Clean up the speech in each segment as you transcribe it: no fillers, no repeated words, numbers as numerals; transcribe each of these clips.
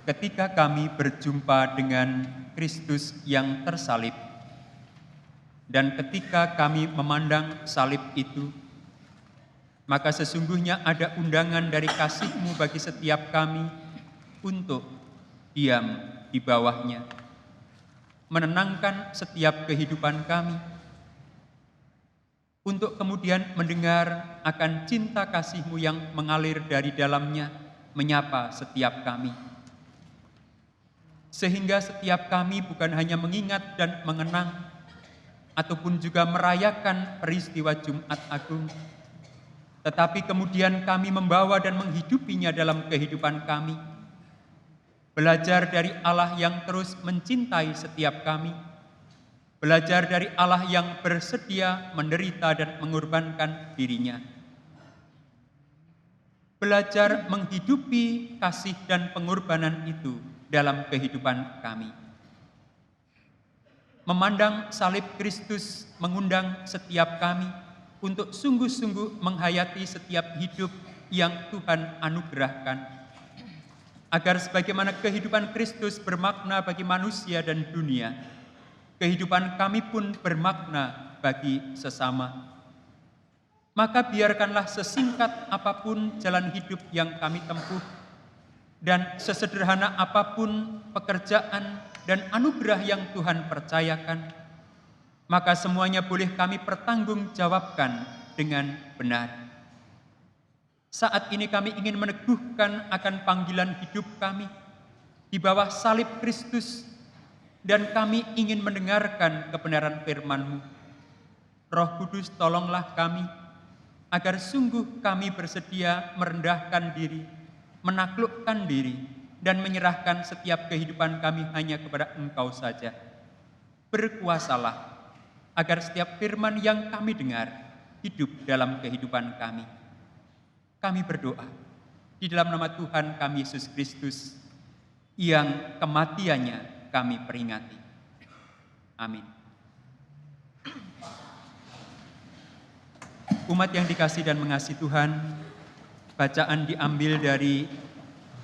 ketika kami berjumpa dengan Kristus yang tersalib, dan ketika kami memandang salib itu, maka sesungguhnya ada undangan dari kasih-Mu bagi setiap kami untuk diam di bawahnya, menenangkan setiap kehidupan kami, untuk kemudian mendengar akan cinta kasih-Mu yang mengalir dari dalamnya, menyapa setiap kami. Sehingga setiap kami bukan hanya mengingat dan mengenang, ataupun juga merayakan peristiwa Jumat Agung, tetapi kemudian kami membawa dan menghidupinya dalam kehidupan kami. Belajar dari Allah yang terus mencintai setiap kami, belajar dari Allah yang bersedia menderita dan mengorbankan dirinya. Belajar menghidupi kasih dan pengorbanan itu dalam kehidupan kami. Memandang salib Kristus mengundang setiap kami untuk sungguh-sungguh menghayati setiap hidup yang Tuhan anugerahkan, agar sebagaimana kehidupan Kristus bermakna bagi manusia dan dunia, kehidupan kami pun bermakna bagi sesama. Maka biarkanlah sesingkat apapun jalan hidup yang kami tempuh, dan sesederhana apapun pekerjaan dan anugerah yang Tuhan percayakan, maka semuanya boleh kami pertanggungjawabkan dengan benar. Saat ini kami ingin meneguhkan akan panggilan hidup kami di bawah salib Kristus, dan kami ingin mendengarkan kebenaran firman-Mu. Roh Kudus, tolonglah kami, agar sungguh kami bersedia merendahkan diri, menaklukkan diri, dan menyerahkan setiap kehidupan kami hanya kepada Engkau saja. Berkuasalah, agar setiap firman yang kami dengar hidup dalam kehidupan kami. Kami berdoa di dalam nama Tuhan kami Yesus Kristus, yang kematiannya kami peringati. Amin. Umat yang dikasihi dan mengasihi Tuhan, bacaan diambil dari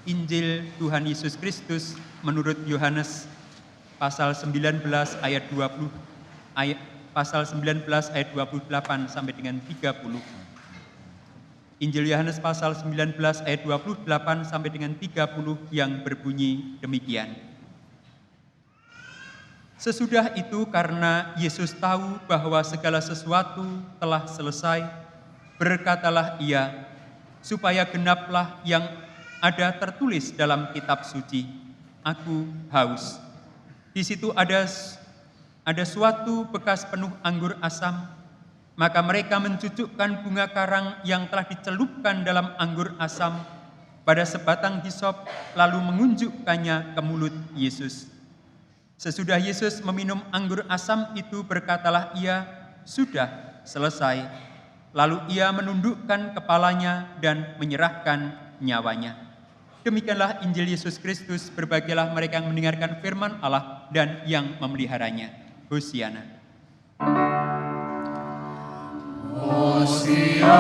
Injil Tuhan Yesus Kristus menurut Yohanes pasal 19 ayat 20, pasal 19 ayat 28 sampai dengan 30. Injil Yohanes pasal 19 ayat 28 sampai dengan 30 yang berbunyi demikian. Sesudah itu, karena Yesus tahu bahwa segala sesuatu telah selesai, berkatalah Ia, supaya genaplah yang ada tertulis dalam kitab suci, "Aku haus." Di situ ada suatu bekas penuh anggur asam, maka mereka mencucukkan bunga karang yang telah dicelupkan dalam anggur asam pada sebatang hisop, lalu mengunjukkannya ke mulut Yesus. Sesudah Yesus meminum anggur asam itu, berkatalah Ia, "Sudah selesai." Lalu Ia menundukkan kepalanya dan menyerahkan nyawanya. Demikianlah Injil Yesus Kristus. Berbahagialah mereka yang mendengarkan firman Allah dan yang memeliharanya. Hosiana. Hosiana,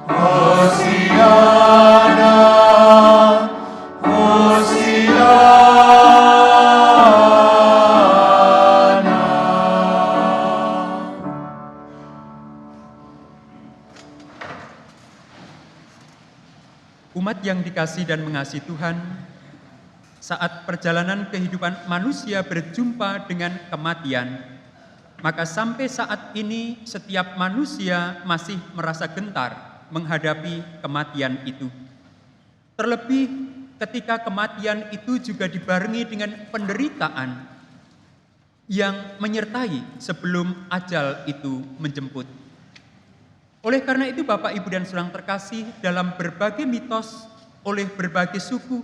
Hosiana, Hosiana. Umat yang dikasihi dan mengasihi Tuhan, saat perjalanan kehidupan manusia berjumpa dengan kematian, maka sampai saat ini setiap manusia masih merasa gentar menghadapi kematian itu. Terlebih ketika kematian itu juga dibarengi dengan penderitaan yang menyertai sebelum ajal itu menjemput. Oleh karena itu, Bapak, Ibu, dan saudara terkasih, dalam berbagai mitos oleh berbagai suku,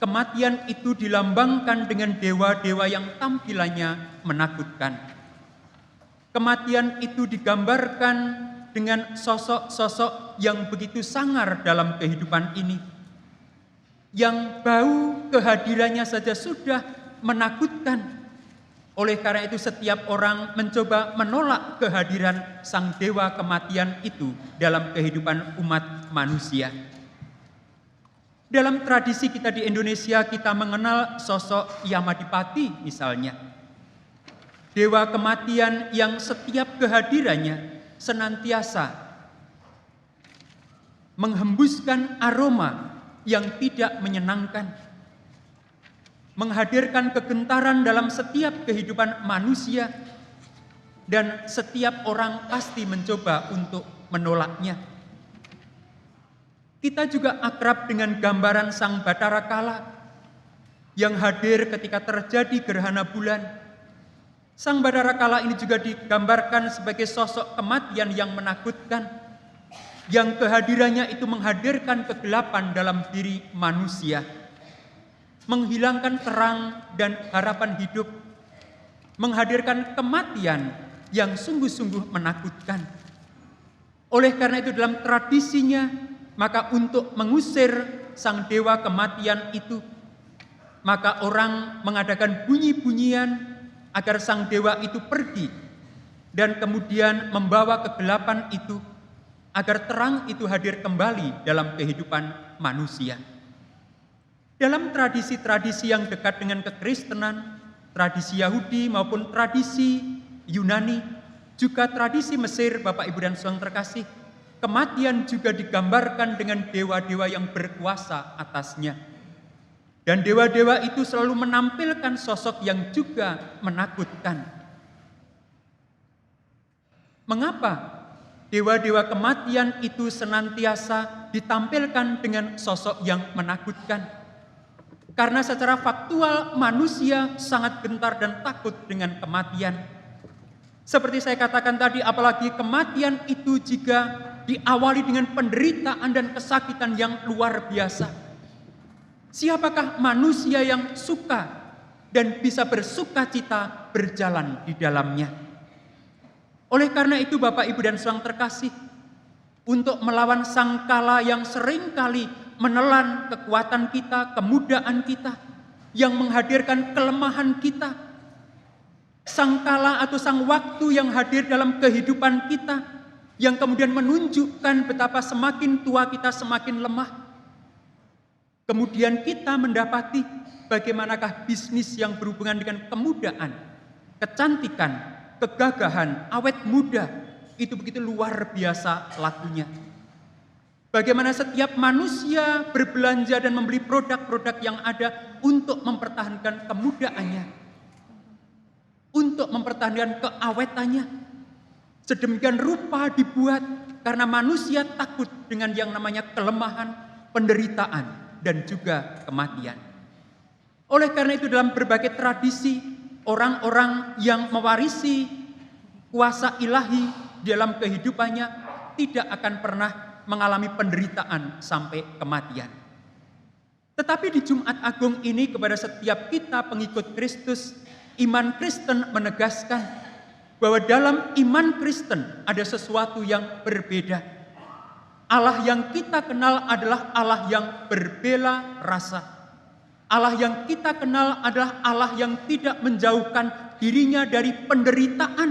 kematian itu dilambangkan dengan dewa-dewa yang tampilannya menakutkan. Kematian itu digambarkan dengan sosok-sosok yang begitu sangar dalam kehidupan ini, yang bau kehadirannya saja sudah menakutkan. Oleh karena itu, setiap orang mencoba menolak kehadiran sang dewa kematian itu dalam kehidupan umat manusia. Dalam tradisi kita di Indonesia, kita mengenal sosok Yamadipati misalnya. Dewa kematian yang setiap kehadirannya senantiasa menghembuskan aroma yang tidak menyenangkan, menghadirkan kegentaran dalam setiap kehidupan manusia, dan setiap orang pasti mencoba untuk menolaknya. Kita juga akrab dengan gambaran Sang Bathara Kala yang hadir ketika terjadi gerhana bulan. Sang Bathara Kala ini juga digambarkan sebagai sosok kematian yang menakutkan, yang kehadirannya itu menghadirkan kegelapan dalam diri manusia, menghilangkan terang dan harapan hidup, menghadirkan kematian yang sungguh-sungguh menakutkan. Oleh karena itu dalam tradisinya, maka untuk mengusir sang dewa kematian itu, maka orang mengadakan bunyi-bunyian agar sang dewa itu pergi dan kemudian membawa kegelapan itu agar terang itu hadir kembali dalam kehidupan manusia. Dalam tradisi-tradisi yang dekat dengan kekristenan, tradisi Yahudi maupun tradisi Yunani, juga tradisi Mesir, Bapak Ibu dan Saudara terkasih, kematian juga digambarkan dengan dewa-dewa yang berkuasa atasnya. Dan dewa-dewa itu selalu menampilkan sosok yang juga menakutkan. Mengapa dewa-dewa kematian itu senantiasa ditampilkan dengan sosok yang menakutkan? Karena secara faktual manusia sangat gentar dan takut dengan kematian. Seperti saya katakan tadi, apalagi kematian itu jika diawali dengan penderitaan dan kesakitan yang luar biasa. Siapakah manusia yang suka dan bisa bersuka cita berjalan di dalamnya? Oleh karena itu Bapak Ibu dan Saudara terkasih, untuk melawan sangkala yang seringkali menelan kekuatan kita, kemudaan kita, yang menghadirkan kelemahan kita, sangkala atau sang waktu yang hadir dalam kehidupan kita, yang kemudian menunjukkan betapa semakin tua kita semakin lemah. Kemudian kita mendapati bagaimanakah bisnis yang berhubungan dengan kemudaan, kecantikan, kegagahan, awet muda, itu begitu luar biasa lakunya. Bagaimana setiap manusia berbelanja dan membeli produk-produk yang ada untuk mempertahankan kemudaannya, untuk mempertahankan keawetannya. Sedemikian rupa dibuat karena manusia takut dengan yang namanya kelemahan, penderitaan, dan juga kematian. Oleh karena itu dalam berbagai tradisi, orang-orang yang mewarisi kuasa ilahi dalam kehidupannya tidak akan pernah mengalami penderitaan sampai kematian. Tetapi di Jumat Agung ini kepada setiap kita pengikut Kristus, iman Kristen menegaskan bahwa dalam iman Kristen ada sesuatu yang berbeda. Allah yang kita kenal adalah Allah yang berbela rasa. Allah yang kita kenal adalah Allah yang tidak menjauhkan dirinya dari penderitaan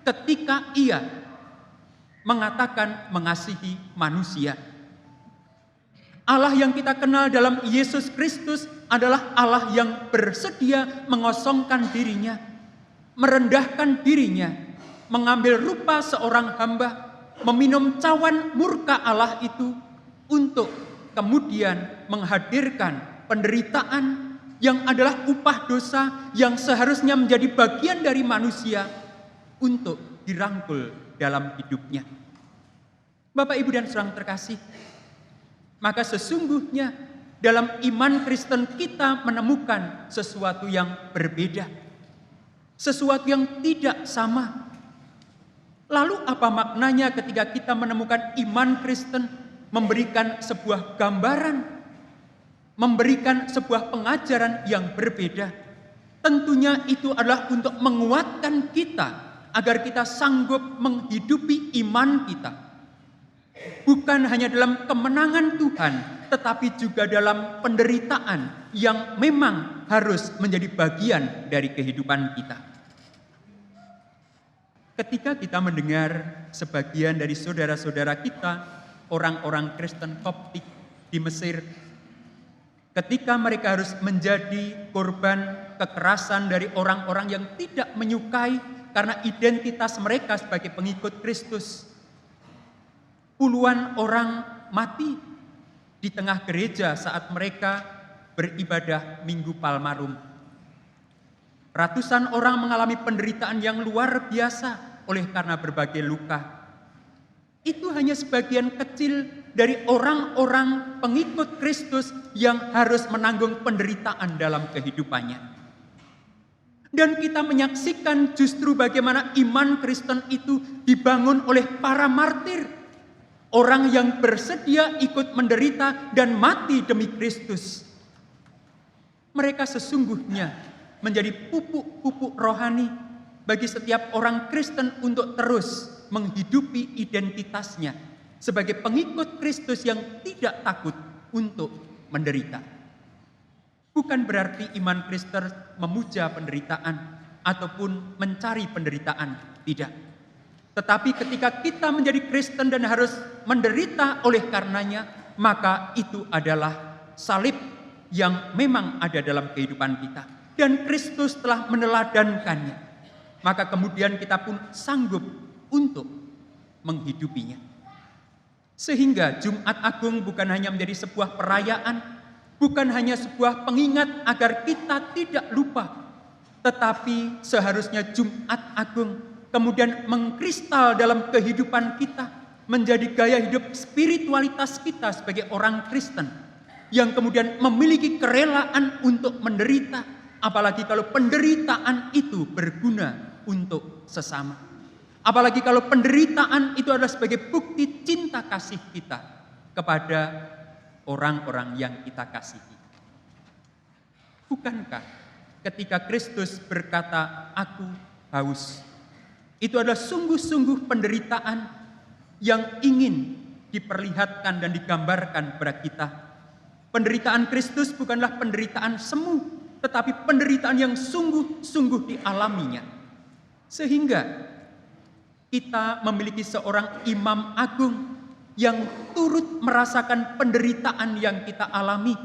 ketika Ia mengatakan mengasihi manusia. Allah yang kita kenal dalam Yesus Kristus adalah Allah yang bersedia mengosongkan dirinya, merendahkan dirinya, mengambil rupa seorang hamba, meminum cawan murka Allah itu untuk kemudian menghadirkan penderitaan yang adalah upah dosa yang seharusnya menjadi bagian dari manusia untuk dirangkul dalam hidupnya. Bapak, Ibu, dan Saudara terkasih, maka sesungguhnya dalam iman Kristen kita menemukan sesuatu yang berbeda, sesuatu yang tidak sama. Lalu apa maknanya ketika kita menemukan iman Kristen memberikan sebuah gambaran, memberikan sebuah pengajaran yang berbeda? Tentunya itu adalah untuk menguatkan kita agar kita sanggup menghidupi iman kita. Bukan hanya dalam kemenangan Tuhan, tetapi juga dalam penderitaan yang memang harus menjadi bagian dari kehidupan kita. Ketika kita mendengar sebagian dari saudara-saudara kita, orang-orang Kristen Koptik di Mesir, ketika mereka harus menjadi korban kekerasan dari orang-orang yang tidak menyukai karena identitas mereka sebagai pengikut Kristus. Puluhan orang mati di tengah gereja saat mereka beribadah Minggu Palmarum. Ratusan orang mengalami penderitaan yang luar biasa oleh karena berbagai luka. Itu hanya sebagian kecil dari orang-orang pengikut Kristus yang harus menanggung penderitaan dalam kehidupannya. Dan kita menyaksikan justru bagaimana iman Kristen itu dibangun oleh para martir. Orang yang bersedia ikut menderita dan mati demi Kristus. Mereka sesungguhnya menjadi pupuk-pupuk rohani bagi setiap orang Kristen untuk terus menghidupi identitasnya sebagai pengikut Kristus yang tidak takut untuk menderita. Bukan berarti iman Kristen memuja penderitaan ataupun mencari penderitaan, tidak. Tetapi ketika kita menjadi Kristen dan harus menderita oleh karenanya, maka itu adalah salib yang memang ada dalam kehidupan kita. Dan Kristus telah meneladankannya. Maka kemudian kita pun sanggup untuk menghidupinya. Sehingga Jumat Agung bukan hanya menjadi sebuah perayaan, bukan hanya sebuah pengingat agar kita tidak lupa, tetapi seharusnya Jumat Agung kemudian mengkristal dalam kehidupan kita, menjadi gaya hidup spiritualitas kita sebagai orang Kristen, yang kemudian memiliki kerelaan untuk menderita, apalagi kalau penderitaan itu berguna untuk sesama. Apalagi kalau penderitaan itu adalah sebagai bukti cinta kasih kita kepada orang-orang yang kita kasihi. Bukankah ketika Kristus berkata, "Aku haus," itu adalah sungguh-sungguh penderitaan yang ingin diperlihatkan dan digambarkan kepada kita. Penderitaan Kristus bukanlah penderitaan semu, tetapi penderitaan yang sungguh-sungguh dialaminya. Sehingga kita memiliki seorang imam agung yang turut merasakan penderitaan yang kita alami.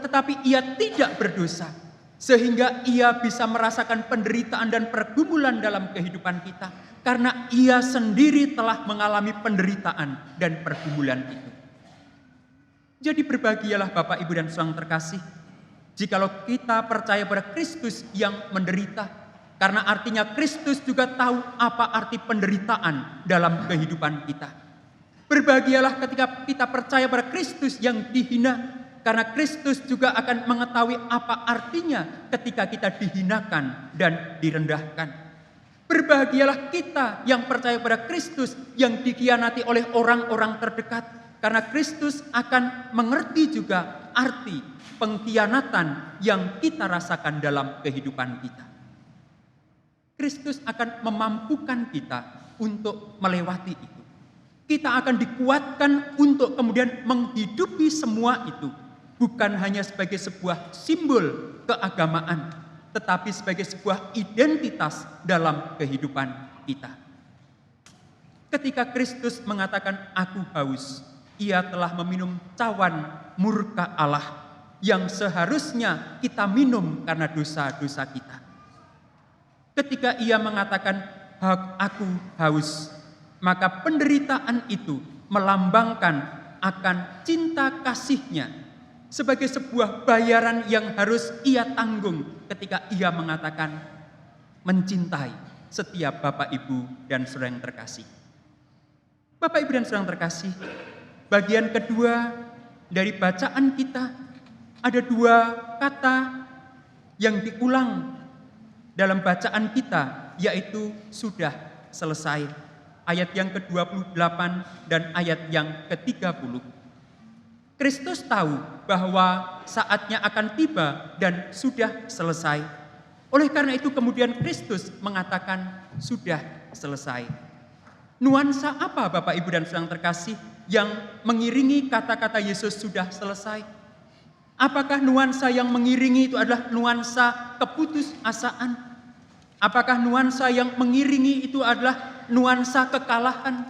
Tetapi ia tidak berdosa, sehingga ia bisa merasakan penderitaan dan pergumulan dalam kehidupan kita. Karena ia sendiri telah mengalami penderitaan dan pergumulan itu. Jadi berbahagialah Bapak, Ibu, dan Saudara terkasih, jikalau kita percaya pada Kristus yang menderita. Karena artinya Kristus juga tahu apa arti penderitaan dalam kehidupan kita. Berbahagialah ketika kita percaya pada Kristus yang dihina. Karena Kristus juga akan mengetahui apa artinya ketika kita dihinakan dan direndahkan. Berbahagialah kita yang percaya pada Kristus yang dikhianati oleh orang-orang terdekat. Karena Kristus akan mengerti juga arti pengkhianatan yang kita rasakan dalam kehidupan kita. Kristus akan memampukan kita untuk melewati itu. Kita akan dikuatkan untuk kemudian menghidupi semua itu. Bukan hanya sebagai sebuah simbol keagamaan, tetapi sebagai sebuah identitas dalam kehidupan kita. Ketika Kristus mengatakan, "Aku haus," ia telah meminum cawan murka Allah yang seharusnya kita minum karena dosa-dosa kita. Ketika ia mengatakan, "Aku haus," maka penderitaan itu melambangkan akan cinta kasihnya sebagai sebuah bayaran yang harus ia tanggung ketika ia mengatakan mencintai setiap Bapak, Ibu, dan Saudara yang terkasih. Bapak, Ibu, dan Saudara yang terkasih, bagian kedua dari bacaan kita ada dua kata yang diulang dalam bacaan kita, yaitu sudah selesai. Ayat yang ke-28 dan ayat yang ke-30. Kristus tahu bahwa saatnya akan tiba dan sudah selesai. Oleh karena itu kemudian Kristus mengatakan sudah selesai. Nuansa apa Bapak, Ibu, dan Saudara yang terkasih yang mengiringi kata-kata Yesus sudah selesai? Apakah nuansa yang mengiringi itu adalah nuansa keputusasaan? Apakah nuansa yang mengiringi itu adalah nuansa kekalahan?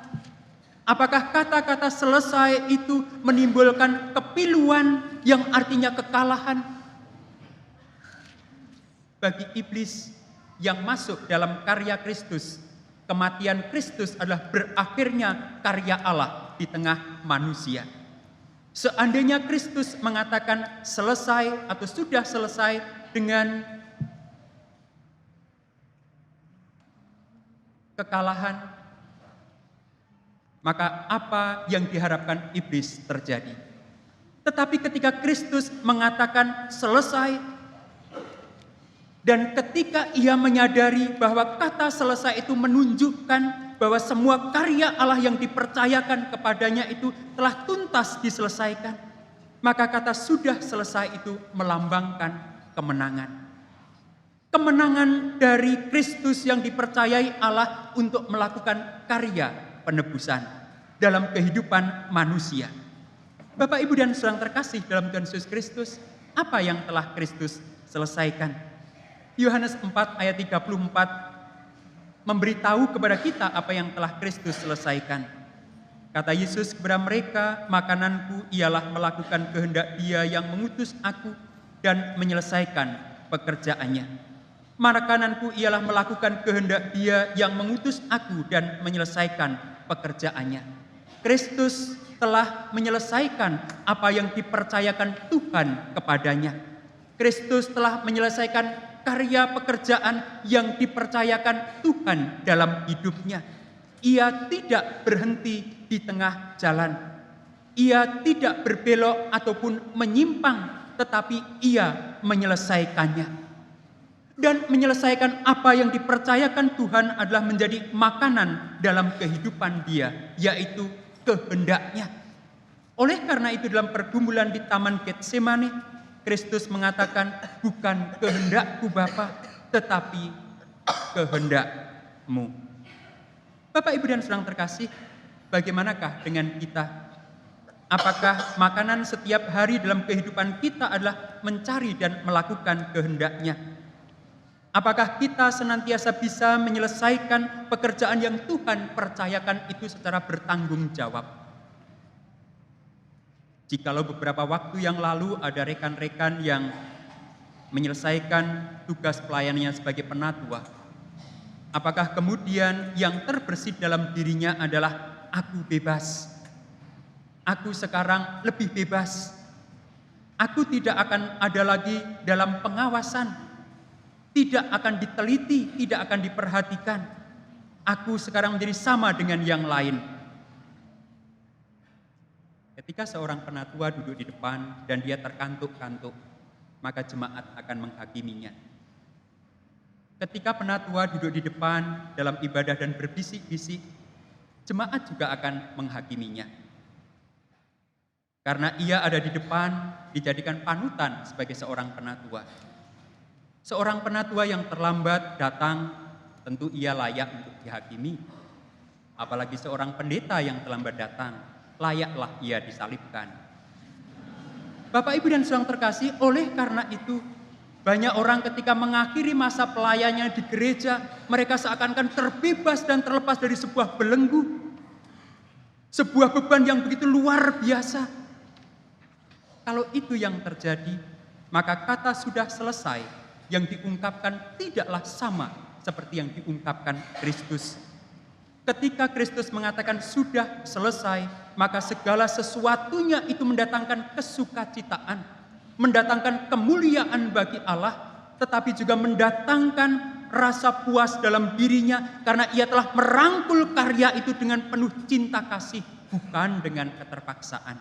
Apakah kata-kata selesai itu menimbulkan kepiluan yang artinya kekalahan. Bagi iblis yang masuk dalam karya Kristus, kematian Kristus adalah berakhirnya karya Allah di tengah manusia. Seandainya Kristus mengatakan selesai atau sudah selesai dengan kekalahan, maka apa yang diharapkan iblis terjadi? Tetapi ketika Kristus mengatakan selesai, dan ketika ia menyadari bahwa kata selesai itu menunjukkan bahwa semua karya Allah yang dipercayakan kepadanya itu telah tuntas diselesaikan, maka kata sudah selesai itu melambangkan kemenangan. Kemenangan dari Kristus yang dipercayai Allah untuk melakukan karya penebusan dalam kehidupan manusia. Bapak, Ibu, dan saudara terkasih dalam Tuhan Yesus Kristus, apa yang telah Kristus selesaikan? Yohanes 4 ayat 34 memberitahu kepada kita apa yang telah Kristus selesaikan. Kata Yesus kepada mereka, makananku ialah melakukan kehendak Dia yang mengutus aku dan menyelesaikan pekerjaannya. Makananku ialah melakukan kehendak Dia yang mengutus aku dan menyelesaikan pekerjaannya. Kristus telah menyelesaikan apa yang dipercayakan Tuhan kepadanya. Kristus telah menyelesaikan karya pekerjaan yang dipercayakan Tuhan dalam hidupnya. Ia tidak berhenti di tengah jalan. Ia tidak berbelok ataupun menyimpang, tetapi ia menyelesaikannya. Dan menyelesaikan apa yang dipercayakan Tuhan adalah menjadi makanan dalam kehidupan dia, yaitu kehendaknya. Oleh karena itu dalam pergumulan di Taman Getsemani, Kristus mengatakan, bukan kehendakku Bapa, tetapi kehendakmu. Bapak, Ibu, dan saudara terkasih, bagaimanakah dengan kita? Apakah makanan setiap hari dalam kehidupan kita adalah mencari dan melakukan kehendaknya? Apakah kita senantiasa bisa menyelesaikan pekerjaan yang Tuhan percayakan itu secara bertanggung jawab? Jikalau beberapa waktu yang lalu ada rekan-rekan yang menyelesaikan tugas pelayanannya sebagai penatua, apakah kemudian yang terbersit dalam dirinya adalah aku bebas? Aku sekarang lebih bebas. Aku tidak akan ada lagi dalam pengawasan, tidak akan diteliti, tidak akan diperhatikan. Aku sekarang menjadi sama dengan yang lain. Ketika seorang penatua duduk di depan dan dia terkantuk-kantuk, maka jemaat akan menghakiminya. Ketika penatua duduk di depan dalam ibadah dan berbisik-bisik, jemaat juga akan menghakiminya. Karena ia ada di depan, dijadikan panutan sebagai seorang penatua. Seorang penatua yang terlambat datang, tentu ia layak untuk dihakimi. Apalagi seorang pendeta yang terlambat datang, layaklah ia disalibkan. Bapak, Ibu, dan saudara terkasih, oleh karena itu banyak orang ketika mengakhiri masa pelayanannya di gereja, mereka seakan-akan terbebas dan terlepas dari sebuah belenggu, sebuah beban yang begitu luar biasa. Kalau itu yang terjadi, maka kata sudah selesai yang diungkapkan tidaklah sama seperti yang diungkapkan Kristus. Ketika Kristus mengatakan sudah selesai, maka segala sesuatunya itu mendatangkan kesukacitaan, mendatangkan kemuliaan bagi Allah, tetapi juga mendatangkan rasa puas dalam dirinya karena ia telah merangkul karya itu dengan penuh cinta kasih, bukan dengan keterpaksaan.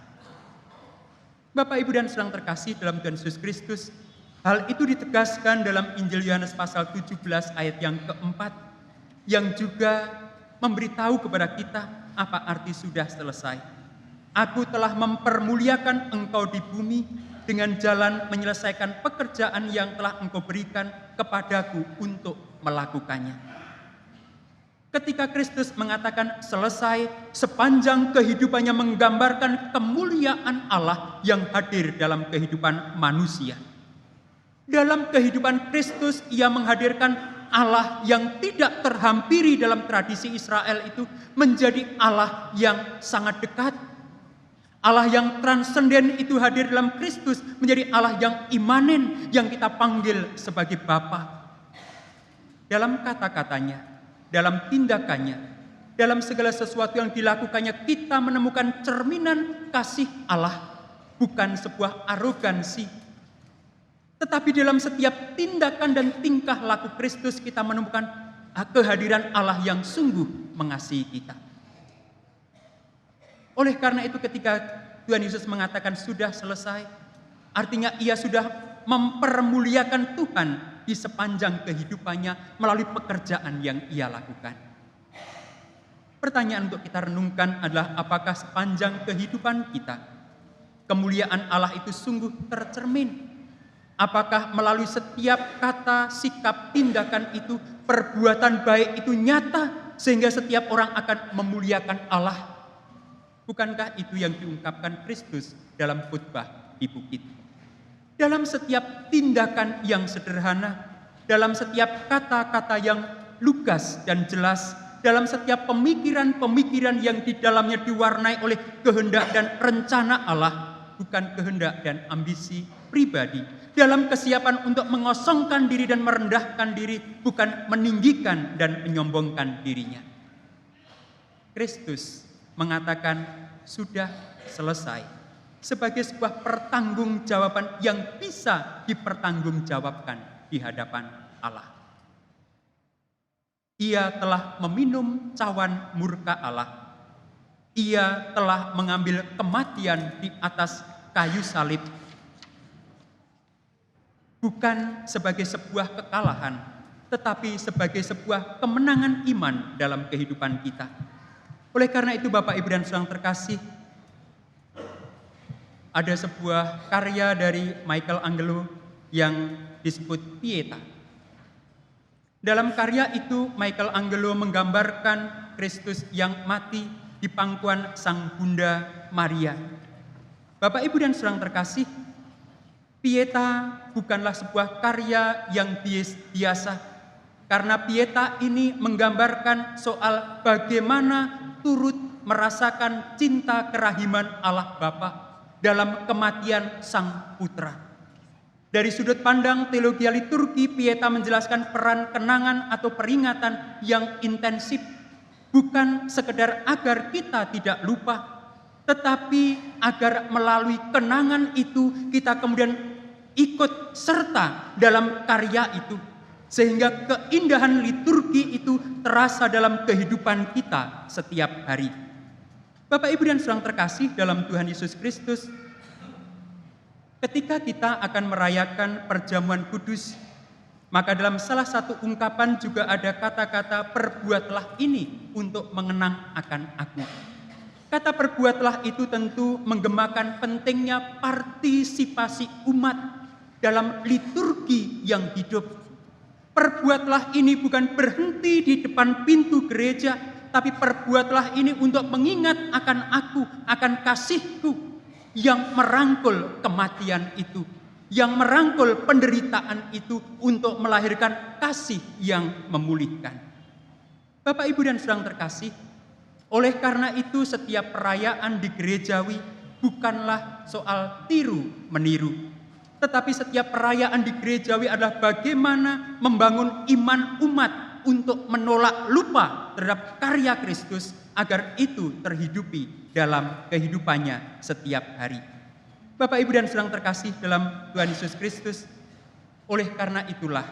Bapak, Ibu, dan saudara terkasih dalam Tuhan Yesus Kristus, hal itu ditegaskan dalam Injil Yohanes pasal 17 ayat yang keempat, yang juga memberitahu kepada kita apa arti sudah selesai. Aku telah mempermuliakan engkau di bumi dengan jalan menyelesaikan pekerjaan yang telah engkau berikan kepadaku untuk melakukannya. Ketika Kristus mengatakan selesai, sepanjang kehidupannya menggambarkan kemuliaan Allah yang hadir dalam kehidupan manusia. Dalam kehidupan Kristus, ia menghadirkan Allah yang tidak terhampiri dalam tradisi Israel itu menjadi Allah yang sangat dekat. Allah yang transenden itu hadir dalam Kristus menjadi Allah yang imanen yang kita panggil sebagai Bapa. Dalam kata-katanya, dalam tindakannya, dalam segala sesuatu yang dilakukannya kita menemukan cerminan kasih Allah, bukan sebuah arogansi. Tetapi dalam setiap tindakan dan tingkah laku Kristus kita menemukan kehadiran Allah yang sungguh mengasihi kita. Oleh karena itu ketika Tuhan Yesus mengatakan sudah selesai, artinya ia sudah mempermuliakan Tuhan di sepanjang kehidupannya melalui pekerjaan yang ia lakukan. Pertanyaan untuk kita renungkan adalah apakah sepanjang kehidupan kita kemuliaan Allah itu sungguh tercermin? Apakah melalui setiap kata, sikap, tindakan itu, perbuatan baik itu nyata sehingga setiap orang akan memuliakan Allah? Bukankah itu yang diungkapkan Kristus dalam khotbah di bukit? Dalam setiap tindakan yang sederhana, dalam setiap kata-kata yang lugas dan jelas, dalam setiap pemikiran-pemikiran yang di dalamnya diwarnai oleh kehendak dan rencana Allah, bukan kehendak dan ambisi pribadi. Dalam kesiapan untuk mengosongkan diri dan merendahkan diri, bukan meninggikan dan menyombongkan dirinya. Kristus mengatakan sudah selesai sebagai sebuah pertanggungjawaban yang bisa dipertanggungjawabkan di hadapan Allah. Ia telah meminum cawan murka Allah. Ia telah mengambil kematian di atas kayu salib. Bukan sebagai sebuah kekalahan, tetapi sebagai sebuah kemenangan iman dalam kehidupan kita. Oleh karena itu Bapak Ibu dan Saudara terkasih, ada sebuah karya dari Michelangelo yang disebut Pieta. Dalam karya itu Michelangelo menggambarkan Kristus yang mati di pangkuan Sang Bunda Maria. Bapak Ibu dan Saudara terkasih, Pieta bukanlah sebuah karya yang biasa, karena Pieta ini menggambarkan soal bagaimana turut merasakan cinta kerahiman Allah Bapa dalam kematian Sang Putra. Dari sudut pandang teologi liturgi, Pieta menjelaskan peran kenangan atau peringatan yang intensif, bukan sekedar agar kita tidak lupa, tetapi agar melalui kenangan itu kita kemudian ikut serta dalam karya itu, sehingga keindahan liturgi itu terasa dalam kehidupan kita setiap hari. Bapak Ibu dan Saudara terkasih dalam Tuhan Yesus Kristus, ketika kita akan merayakan perjamuan kudus, maka dalam salah satu ungkapan juga ada kata-kata perbuatlah ini untuk mengenang akan aku. Kata perbuatlah itu tentu menggemakan pentingnya partisipasi umat dalam liturgi yang hidup. Perbuatlah ini bukan berhenti di depan pintu gereja, tapi perbuatlah ini untuk mengingat akan aku, akan kasihku yang merangkul kematian itu, yang merangkul penderitaan itu untuk melahirkan kasih yang memulihkan. Bapak, Ibu, dan Saudara terkasih, oleh karena itu setiap perayaan di gerejawi bukanlah soal tiru-meniru, tetapi setiap perayaan di gerejawi adalah bagaimana membangun iman umat untuk menolak lupa terhadap karya Kristus agar itu terhidupi dalam kehidupannya setiap hari. Bapak, Ibu, dan Saudara terkasih dalam Tuhan Yesus Kristus, oleh karena itulah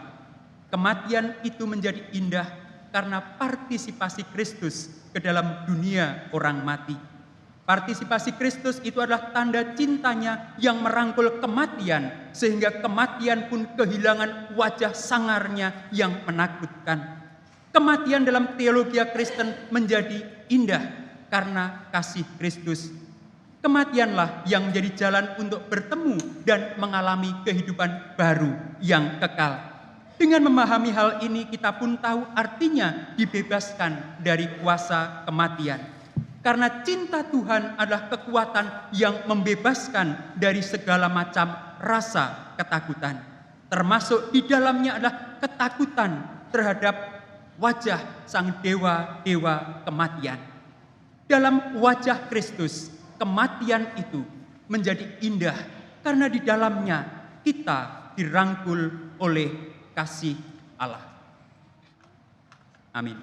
kematian itu menjadi indah karena partisipasi Kristus ke dalam dunia orang mati. Partisipasi Kristus itu adalah tanda cintanya yang merangkul kematian, sehingga kematian pun kehilangan wajah sangarnya yang menakutkan. Kematian dalam teologi Kristen menjadi indah karena kasih Kristus. Kematianlah yang menjadi jalan untuk bertemu dan mengalami kehidupan baru yang kekal. Dengan memahami hal ini, kita pun tahu artinya dibebaskan dari kuasa kematian. Karena cinta Tuhan adalah kekuatan yang membebaskan dari segala macam rasa ketakutan. Termasuk di dalamnya adalah ketakutan terhadap wajah sang dewa-dewa kematian. Dalam wajah Kristus, kematian itu menjadi indah karena di dalamnya kita dirangkul oleh kasih Allah. Amin.